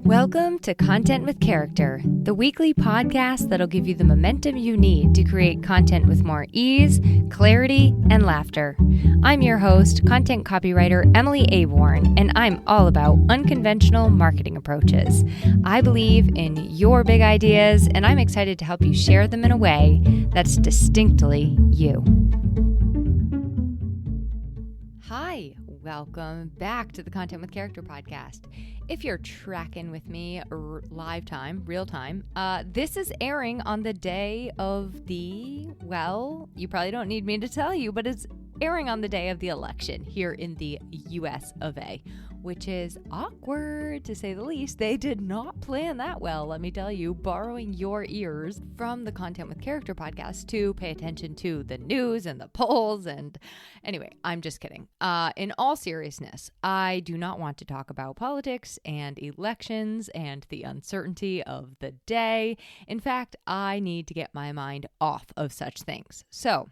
Welcome to Content with Character, the weekly podcast that'll give you the momentum you need to create content with more ease, clarity, and laughter. I'm your host, content copywriter Emily Aborn, and I'm all about unconventional marketing approaches. I believe in your big ideas, and I'm excited to help you share them in a way that's distinctly you. Hi, welcome back to the Content with Character podcast. If you're tracking with me live time, real time, this is airing on the day of you probably don't need me to tell you, but it's airing on the day of the election here in the US of A, which is awkward to say the least. They did not plan that well, let me tell you, borrowing your ears from the Content with Character podcast to pay attention to the news and the polls. And anyway, I'm just kidding. In all seriousness, I do not want to talk about politics and elections and the uncertainty of the day. In fact, I need to get my mind off of such things. So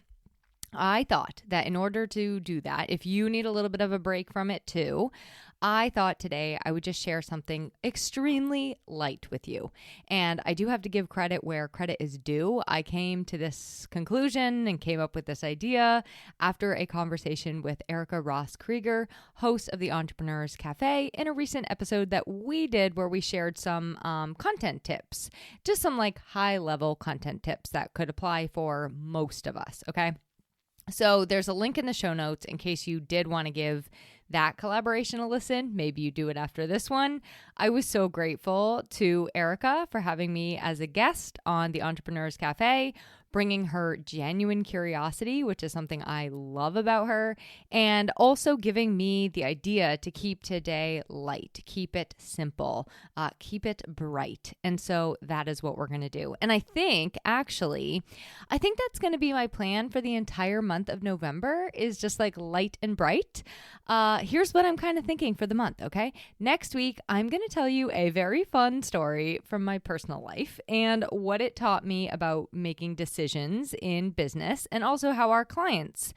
I thought that in order to do that, if you need a little bit of a break from it too, I thought today I would just share something extremely light with you. And I do have to give credit where credit is due. I came to this conclusion and came up with this idea after a conversation with Erica Ross Krieger, host of the Entrepreneurs Cafe, in a recent episode that we did where we shared some content tips, just some like high level content tips that could apply for most of us. Okay. So there's a link in the show notes in case you did want to give that collaboration a listen. Maybe you do it after this one. I was so grateful to Erica for having me as a guest on the Entrepreneurs Cafe, bringing her genuine curiosity, which is something I love about her, and also giving me the idea to keep today light, keep it simple, keep it bright. And so that is what we're going to do. And I think that's going to be my plan for the entire month of November, is just like light and bright. Here's what I'm kind of thinking for the month, okay? Next week, I'm going to tell you a very fun story from my personal life and what it taught me about making decisions in business, and also how our clients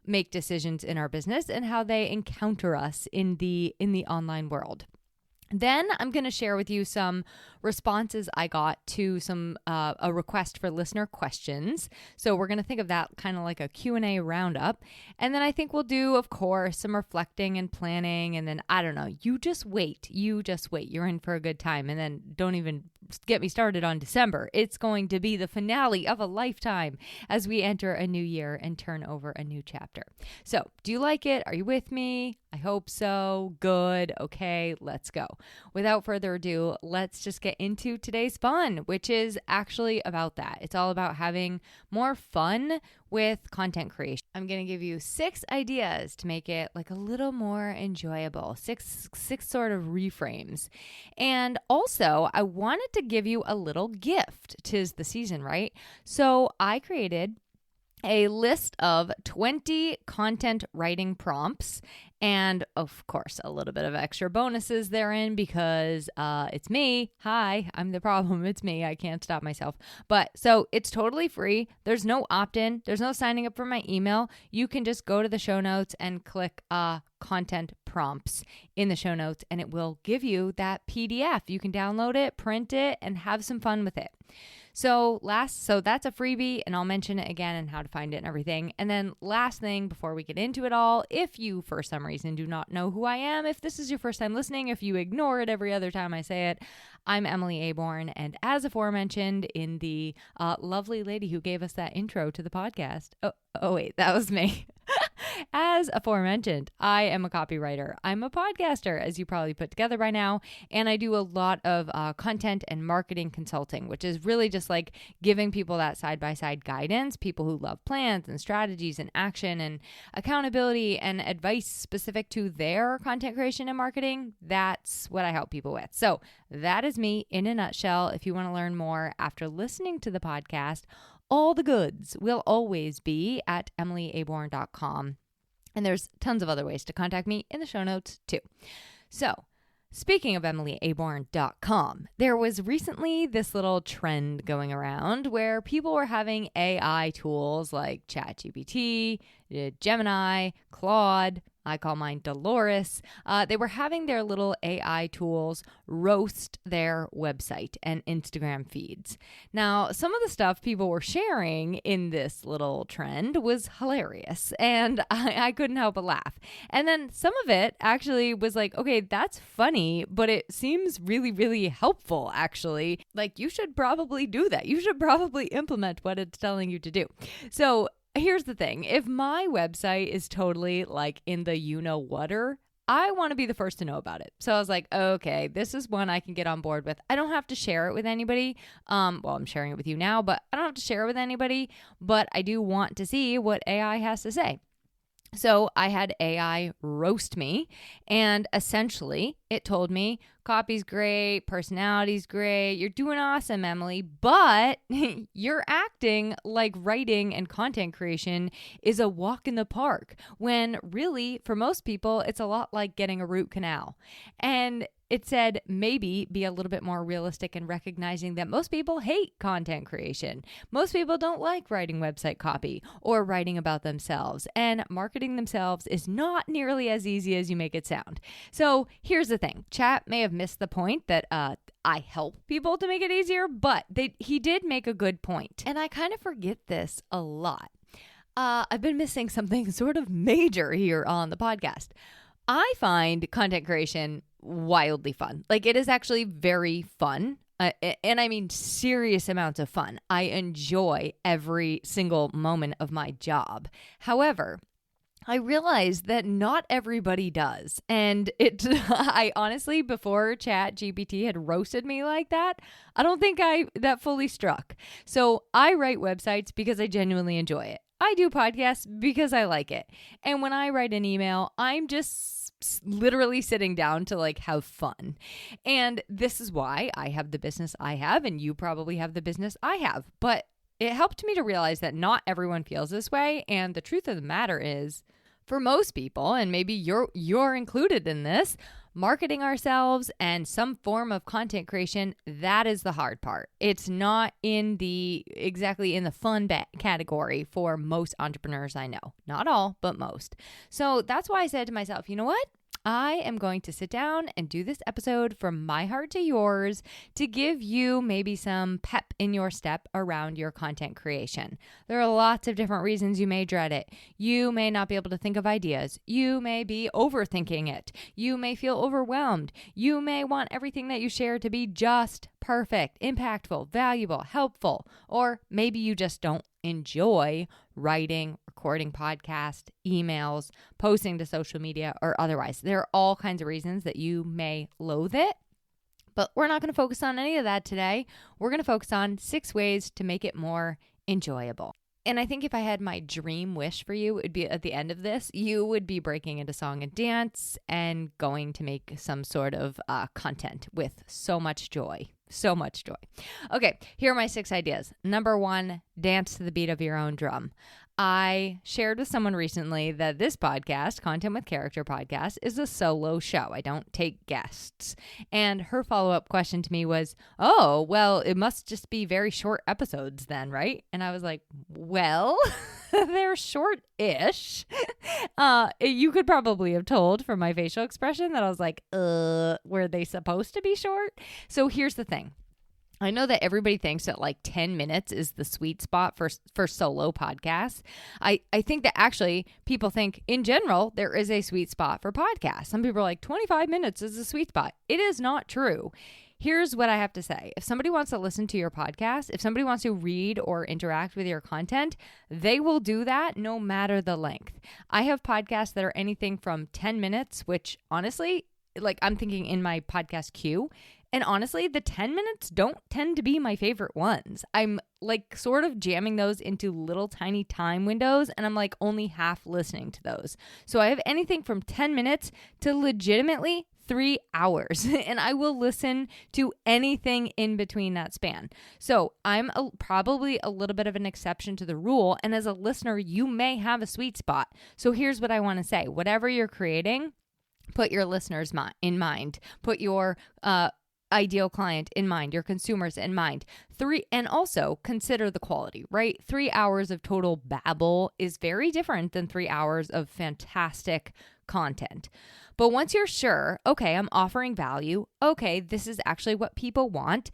make decisions in our business and how they encounter us in the online world. Then I'm going to share with you some responses I got to a request for listener questions. So we're going to think of that kind of like a Q&A roundup. And then I think we'll do, of course, some reflecting and planning. And then, I don't know, you just wait. You're in for a good time. And then don't even get me started on December. It's going to be the finale of a lifetime as we enter a new year and turn over a new chapter. So do you like it? Are you with me? I hope so. Good. Okay, let's go. Without further ado, let's just get into today's fun, which is actually about that. It's all about having more fun with content creation. I'm going to give you 6 ideas to make it like a little more enjoyable, six sort of reframes. And also, I wanted to give you a little gift. 'Tis the season, right? So I created a list of 20 content writing prompts, and of course, a little bit of extra bonuses therein because it's me. Hi, I'm the problem. It's me. I can't stop myself. But so it's totally free. There's no opt-in. There's no signing up for my email. You can just go to the show notes and click content prompts in the show notes, and it will give you that PDF. You can download it, print it, and have some fun with it. So that's a freebie, and I'll mention it again and how to find it and everything. And then last thing before we get into it all, if you for some reason do not know who I am, if this is your first time listening, if you ignore it every other time I say it, I'm Emily Aborn. And as aforementioned in the lovely lady who gave us that intro to the podcast. Oh wait, that was me. As aforementioned, I am a copywriter. I'm a podcaster, as you probably put together by now, and I do a lot of content and marketing consulting, which is really just like giving people that side-by-side guidance, people who love plans and strategies and action and accountability and advice specific to their content creation and marketing. That's what I help people with. So that is me in a nutshell. If you want to learn more after listening to the podcast, all the goods will always be at emilyaborn.com. And there's tons of other ways to contact me in the show notes too. So speaking of emilyaborn.com, there was recently this little trend going around where people were having AI tools like ChatGPT, Gemini, Claude, I call mine Dolores. They were having their little AI tools roast their website and Instagram feeds. Now, some of the stuff people were sharing in this little trend was hilarious, and I couldn't help but laugh. And then some of it actually was like, okay, that's funny, but it seems really, really helpful, actually. Like, you should probably do that. You should probably implement what it's telling you to do. So here's the thing. If my website is totally like in the you-know-whatter, I want to be the first to know about it. So I was like, okay, this is one I can get on board with. I don't have to share it with anybody. Well, I'm sharing it with you now, but I don't have to share it with anybody. But I do want to see what AI has to say. So I had AI roast me, and essentially it told me, copy's great, personality's great, you're doing awesome, Emily, but you're acting like writing and content creation is a walk in the park, when really, for most people, it's a lot like getting a root canal. And it said maybe be a little bit more realistic in recognizing that most people hate content creation. Most people don't like writing website copy or writing about themselves, and marketing themselves is not nearly as easy as you make it sound. So here's the thing. Chat may have missed the point that I help people to make it easier, but he did make a good point. And I kind of forget this a lot. I've been missing something sort of major here on the podcast. I find content creation wildly fun. Like, it is actually very fun. And I mean serious amounts of fun. I enjoy every single moment of my job. However, I realize that not everybody does. And I honestly, before ChatGPT had roasted me like that, I don't think that fully struck. So I write websites because I genuinely enjoy it. I do podcasts because I like it. And when I write an email, I'm just literally sitting down to like have fun. And this is why I have the business I have, and you probably have the business I have. But it helped me to realize that not everyone feels this way. And the truth of the matter is, for most people, and maybe you're included in this, marketing ourselves and some form of content creation, that is the hard part. It's not exactly in the fun category for most entrepreneurs I know. Not all, but most. So that's why I said to myself, you know what? I am going to sit down and do this episode from my heart to yours to give you maybe some pep in your step around your content creation. There are lots of different reasons you may dread it. You may not be able to think of ideas. You may be overthinking it. You may feel overwhelmed. You may want everything that you share to be just perfect, impactful, valuable, helpful, or maybe you just don't enjoy writing, recording podcasts, emails, posting to social media, or otherwise. There are all kinds of reasons that you may loathe it, but we're not going to focus on any of that today. We're going to focus on 6 ways to make it more enjoyable. And I think if I had my dream wish for you, it would be at the end of this, you would be breaking into song and dance and going to make some sort of content with so much joy. So much joy. Okay, here are my 6 ideas. Number 1, dance to the beat of your own drum. I shared with someone recently that this podcast, Content with Character podcast, is a solo show. I don't take guests. And her follow-up question to me was, oh, well, it must just be very short episodes then, right? And I was like, well, they're short-ish. You could probably have told from my facial expression that I was like, were they supposed to be short? So here's the thing. I know that everybody thinks that like 10 minutes is the sweet spot for solo podcasts. I think that actually people think in general there is a sweet spot for podcasts. Some people are like 25 minutes is a sweet spot. It is not true. Here's what I have to say. If somebody wants to listen to your podcast, if somebody wants to read or interact with your content, they will do that no matter the length. I have podcasts that are anything from 10 minutes, which honestly, like I'm thinking in my podcast queue, and honestly, the 10 minutes don't tend to be my favorite ones. I'm like sort of jamming those into little tiny time windows, and I'm like only half listening to those. So I have anything from 10 minutes to legitimately 3 hours, and I will listen to anything in between that span. So I'm probably a little bit of an exception to the rule, and as a listener, you may have a sweet spot. So here's what I want to say. Whatever you're creating, put your listeners in mind. Put your ideal client in mind, your consumers in mind. And also consider the quality, right? 3 hours of total babble is very different than 3 hours of fantastic content. But once you're sure, okay, I'm offering value. Okay, this is actually what people want.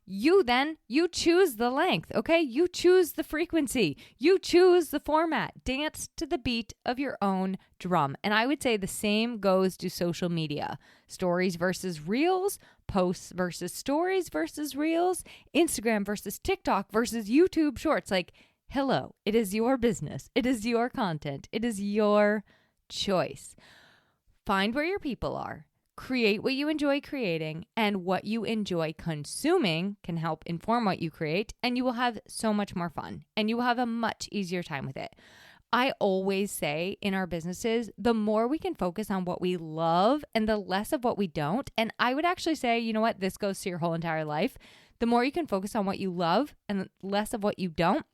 You choose the length. Okay, you choose the frequency. You choose the format. Dance to the beat of your own drum. And I would say the same goes to social media. Stories versus reels, posts versus stories versus reels, Instagram versus TikTok versus YouTube Shorts. Like, hello, it is your business. It is your content. It is your choice. Find where your people are, create what you enjoy creating, and what you enjoy consuming can help inform what you create, and you will have so much more fun, and you will have a much easier time with it. I always say in our businesses, the more we can focus on what we love and the less of what we don't, and I would actually say, you know what, this goes to your whole entire life. The more you can focus on what you love and less of what you don't,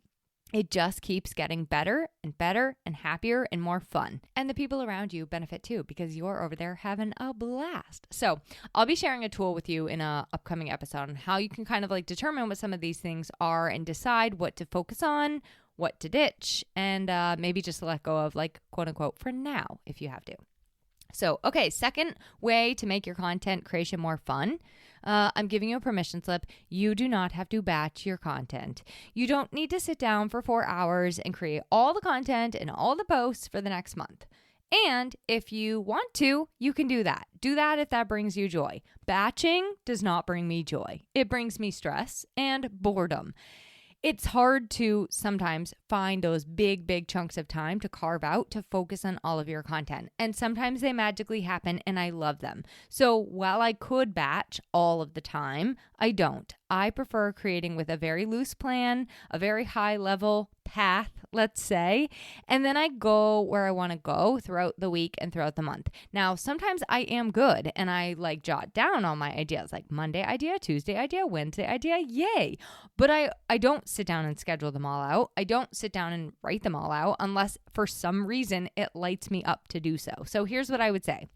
it just keeps getting better and better and happier and more fun. And the people around you benefit too because you're over there having a blast. So I'll be sharing a tool with you in an upcoming episode on how you can kind of like determine what some of these things are and decide what to focus on, what to ditch, and maybe just let go of, like, quote unquote, for now if you have to. So, okay, second way to make your content creation more fun. I'm giving you a permission slip. You do not have to batch your content. You don't need to sit down for 4 hours and create all the content and all the posts for the next month. And if you want to, you can do that. Do that if that brings you joy. Batching does not bring me joy. It brings me stress and boredom. It's hard to sometimes find those big chunks of time to carve out to focus on all of your content. And sometimes they magically happen and I love them. So while I could batch all of the time, I don't. I prefer creating with a very loose plan, a very high level path, let's say, and then I go where I want to go throughout the week and throughout the month. Now, sometimes I am good and I like jot down all my ideas, like Monday idea, Tuesday idea, Wednesday idea, yay. But I don't sit down and schedule them all out. I don't sit down and write them all out unless for some reason it lights me up to do so. So here's what I would say.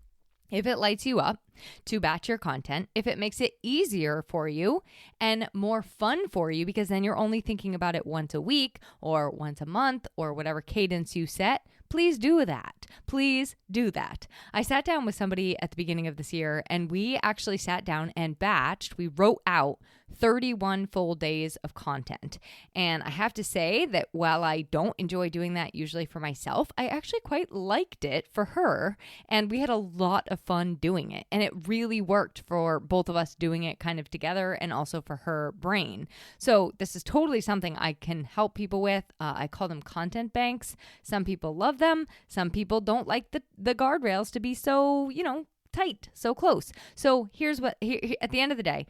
If it lights you up to batch your content, if it makes it easier for you and more fun for you, because then you're only thinking about it once a week or once a month or whatever cadence you set, please do that. Please do that. I sat down with somebody at the beginning of this year and we actually sat down and batched. We wrote out 31 full days of content. And I have to say that while I don't enjoy doing that usually for myself, I actually quite liked it for her. And we had a lot of fun doing it. And it really worked for both of us doing it kind of together and also for her brain. So this is totally something I can help people with. I call them content banks. Some people love them. Some people don't like the guardrails to be so, tight, so close. So here's what, at the end of the day,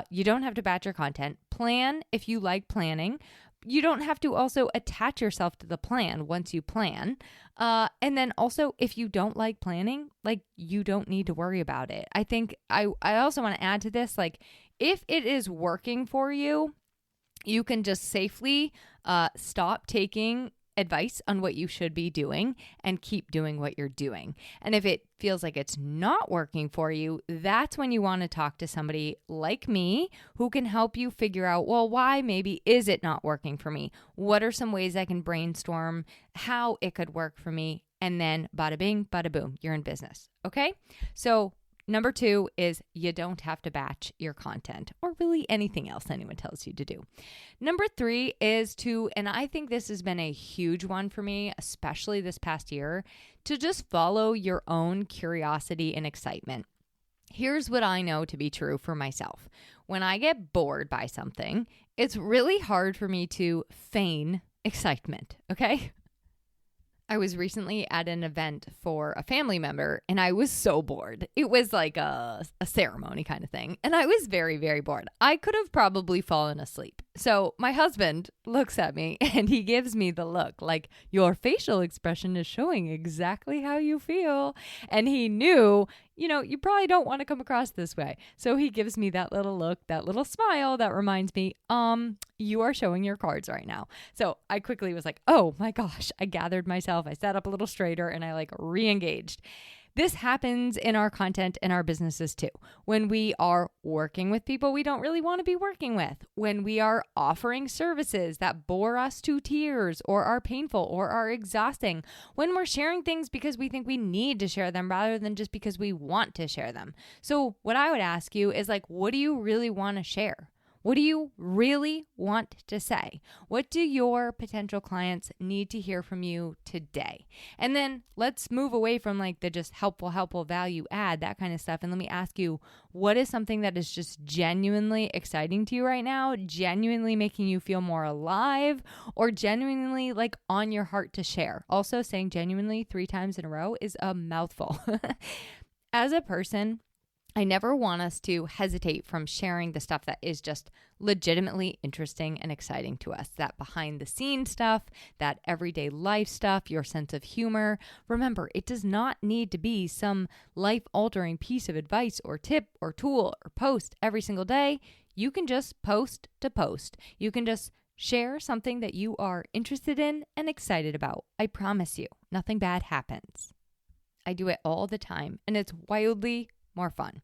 you don't have to batch your content. Plan if you like planning. You don't have to also attach yourself to the plan once you plan. And then also, if you don't like planning, like, you don't need to worry about it. I think I also want to add to this, like, if it is working for you, you can just safely stop taking advice on what you should be doing and keep doing what you're doing. And if it feels like it's not working for you, that's when you want to talk to somebody like me who can help you figure out, well, why maybe is it not working for me? What are some ways I can brainstorm how it could work for me? And then bada bing, bada boom, you're in business. Okay? So number 2 is you don't have to batch your content or really anything else anyone tells you to do. Number 3 is and I think this has been a huge one for me, especially this past year, to just follow your own curiosity and excitement. Here's what I know to be true for myself. When I get bored by something, it's really hard for me to feign excitement, okay? I was recently at an event for a family member and I was so bored. It was like a ceremony kind of thing. And I was very, very bored. I could have probably fallen asleep. So my husband looks at me and he gives me the look like, your facial expression is showing exactly how you feel. And he knew, you probably don't want to come across this way. So he gives me that little look, that little smile that reminds me, you are showing your cards right now. So I quickly was like, oh my gosh, I gathered myself. I sat up a little straighter and I re-engaged. This happens in our content and our businesses too. When we are working with people we don't really want to be working with, when we are offering services that bore us to tears or are painful or are exhausting, when we're sharing things because we think we need to share them rather than just because we want to share them. So what I would ask you is like, what do you really want to share? What do you really want to say? What do your potential clients need to hear from you today? And then let's move away from like the just helpful value add, that kind of stuff. And let me ask you, what is something that is just genuinely exciting to you right now, genuinely making you feel more alive, or genuinely like on your heart to share? Also, saying genuinely 3 times in a row is a mouthful. As a person, I never want us to hesitate from sharing the stuff that is just legitimately interesting and exciting to us. That behind the scenes stuff, that everyday life stuff, your sense of humor. Remember, it does not need to be some life-altering piece of advice or tip or tool or post every single day. You can just post to post. You can just share something that you are interested in and excited about. I promise you, nothing bad happens. I do it all the time, and it's wildly more fun.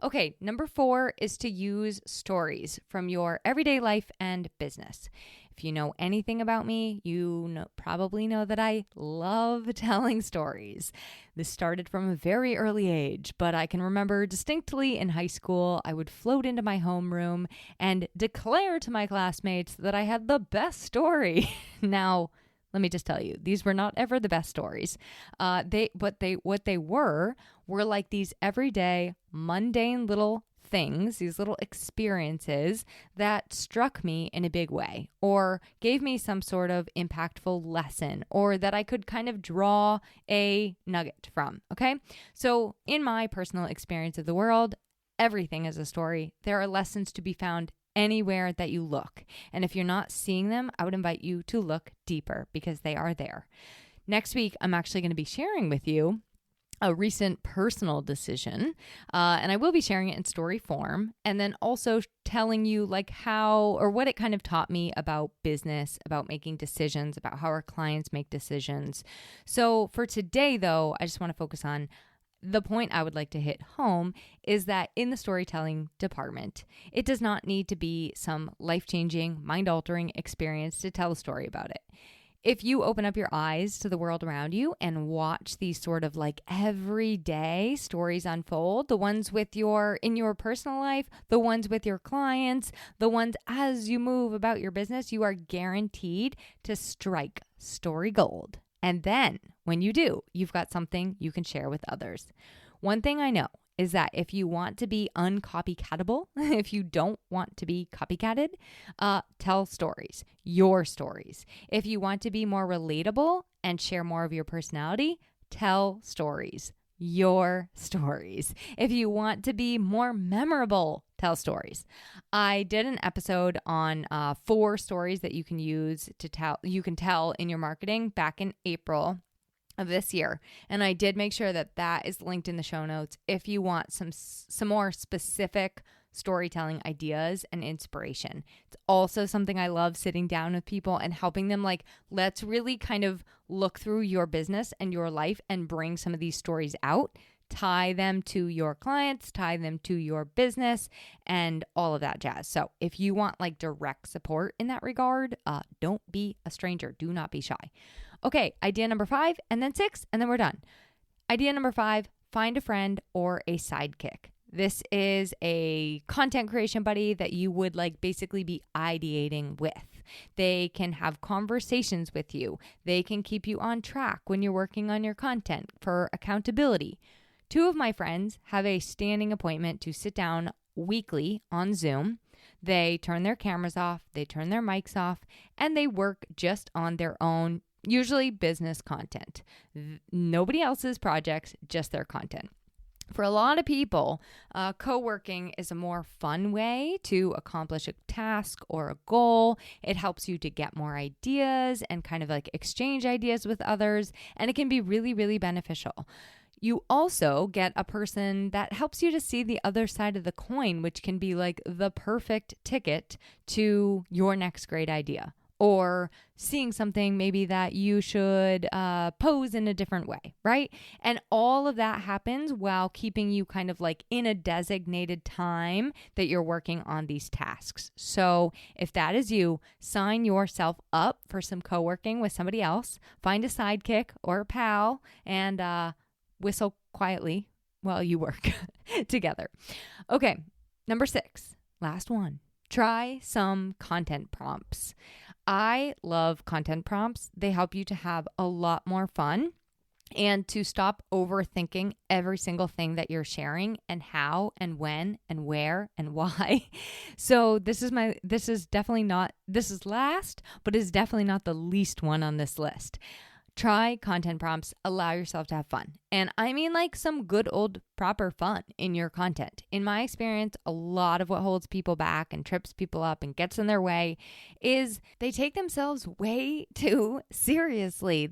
Okay, number 4 is to use stories from your everyday life and business. If you know anything about me, probably know that I love telling stories. This started from a very early age, but I can remember distinctly in high school, I would float into my homeroom and declare to my classmates that I had the best story. Now, let me just tell you, these were not ever the best stories. What they were like these everyday, mundane little things, these little experiences that struck me in a big way or gave me some sort of impactful lesson or that I could kind of draw a nugget from, okay? So in my personal experience of the world, everything is a story. There are lessons to be found anywhere that you look. And if you're not seeing them, I would invite you to look deeper because they are there. Next week, I'm actually going to be sharing with you a recent personal decision, and I will be sharing it in story form, and then also telling you like how or what it kind of taught me about business, about making decisions, about how our clients make decisions. So for today, though, I just want to focus on the point I would like to hit home is that in the storytelling department, it does not need to be some life-changing, mind-altering experience to tell a story about it. If you open up your eyes to the world around you and watch these sort of like everyday stories unfold, the ones in your personal life, the ones with your clients, the ones as you move about your business, you are guaranteed to strike story gold. And then when you do, you've got something you can share with others. One thing I know is that if you want to be uncopycattable, if you don't want to be copycatted, tell stories, your stories. If you want to be more relatable and share more of your personality, tell stories, your stories. If you want to be more memorable, tell stories. I did an episode on 4 stories that you can tell in your marketing back in April of this year. And I did make sure that is linked in the show notes if you want some more specific storytelling ideas and inspiration. It's also something I love sitting down with people and helping them like, let's really kind of look through your business and your life and bring some of these stories out, tie them to your clients, tie them to your business and all of that jazz. So if you want like direct support in that regard, don't be a stranger. Do not be shy. Okay, idea number 5 and then 6 and then we're done. Idea number 5, find a friend or a sidekick. This is a content creation buddy that you would like basically be ideating with. They can have conversations with you. They can keep you on track when you're working on your content for accountability. 2 of my friends have a standing appointment to sit down weekly on Zoom. They turn their cameras off, they turn their mics off, and they work just on their own, usually business content. Nobody else's projects, just their content. For a lot of people, co-working is a more fun way to accomplish a task or a goal. It helps you to get more ideas and kind of like exchange ideas with others, and it can be really, really beneficial. You also get a person that helps you to see the other side of the coin, which can be like the perfect ticket to your next great idea. or seeing something maybe that you should pose in a different way, right? And all of that happens while keeping you kind of like in a designated time that you're working on these tasks. So if that is you, sign yourself up for some co-working with somebody else, find a sidekick or a pal, and whistle quietly while you work together. Okay, number 6, last one. Try some content prompts. I love content prompts. They help you to have a lot more fun and to stop overthinking every single thing that you're sharing and how and when and where and why. So this is last, but is definitely not the least one on this list. Try content prompts, allow yourself to have fun. And I mean like some good old proper fun in your content. In my experience, a lot of what holds people back and trips people up and gets in their way is they take themselves way too seriously.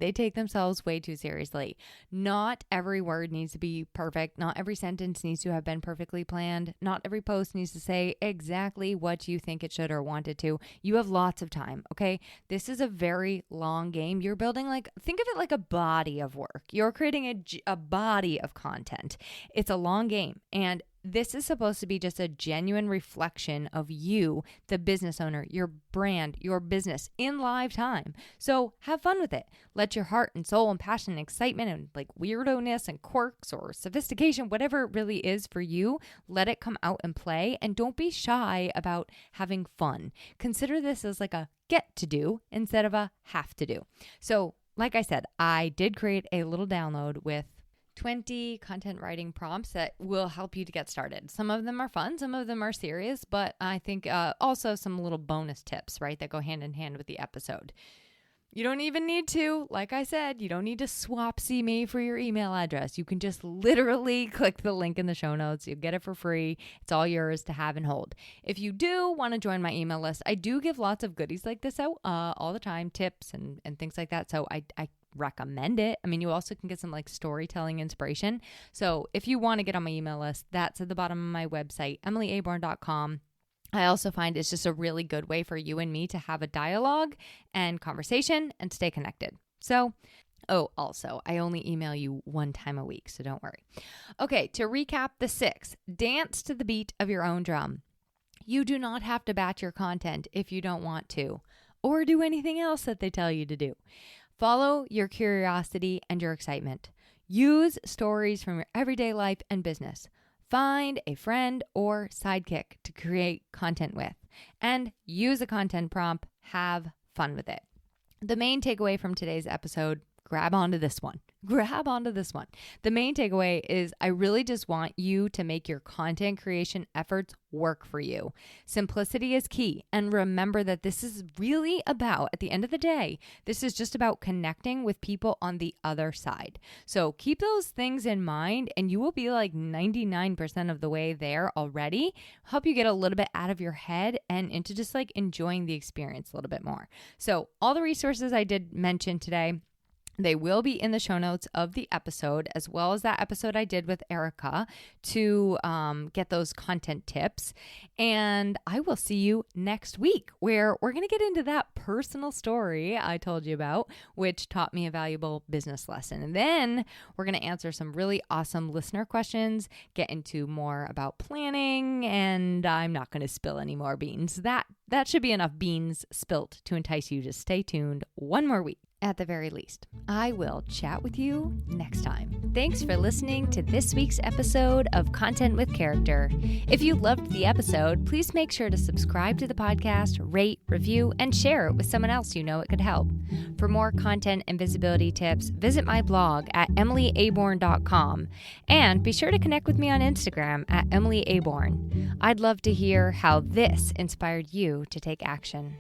Not every word needs to be perfect. Not every sentence needs to have been perfectly planned. Not every post needs to say exactly what you think it should or want it to. You have lots of time, okay? This is a very long game. You're building think of it like a body of work. You're creating a body of content. It's a long game, and this is supposed to be just a genuine reflection of you, the business owner, your brand, your business in live time. So have fun with it. Let your heart and soul and passion and excitement and like weirdo-ness and quirks or sophistication, whatever it really is for you, let it come out and play. And don't be shy about having fun. Consider this as like a get to do instead of a have to do. So like I said, I did create a little download with 20 content writing prompts that will help you to get started. Some of them are fun, some of them are serious, but I think also some little bonus tips, right, that go hand in hand with the episode. You don't even need to, like I said, you don't need to swap see me for your email address. You can just literally click the link in the show notes. You'll get it for free. It's all yours to have and hold. If you do want to join my email list, I do give lots of goodies like this out all the time, tips and things like that. So I recommend it. I mean, you also can get some like storytelling inspiration. So if you want to get on my email list, that's at the bottom of my website, emilyaborn.com. I also find it's just a really good way for you and me to have a dialogue and conversation and stay connected. So, also, I only email you one time a week, so don't worry. Okay, to recap the 6, dance to the beat of your own drum. You do not have to batch your content if you don't want to, or do anything else that they tell you to do. Follow your curiosity and your excitement. Use stories from your everyday life and business. Find a friend or sidekick to create content with, and use a content prompt. Have fun with it. The main takeaway from today's episode, grab onto this one. The main takeaway is I really just want you to make your content creation efforts work for you. Simplicity is key. And remember that this is really about, at the end of the day, this is just about connecting with people on the other side. So keep those things in mind and you will be like 99% of the way there already. Help you get a little bit out of your head and into just like enjoying the experience a little bit more. So all the resources I did mention today, they will be in the show notes of the episode, as well as that episode I did with Erica to get those content tips. And I will see you next week, where we're going to get into that personal story I told you about, which taught me a valuable business lesson. And then we're going to answer some really awesome listener questions, get into more about planning, and I'm not going to spill any more beans. That should be enough beans spilt to entice you to stay tuned one more week. At the very least. I will chat with you next time. Thanks for listening to this week's episode of Content with Character. If you loved the episode, please make sure to subscribe to the podcast, rate, review, and share it with someone else you know it could help. For more content and visibility tips, visit my blog at emilyaborn.com and be sure to connect with me on Instagram at emilyaborn. I'd love to hear how this inspired you to take action.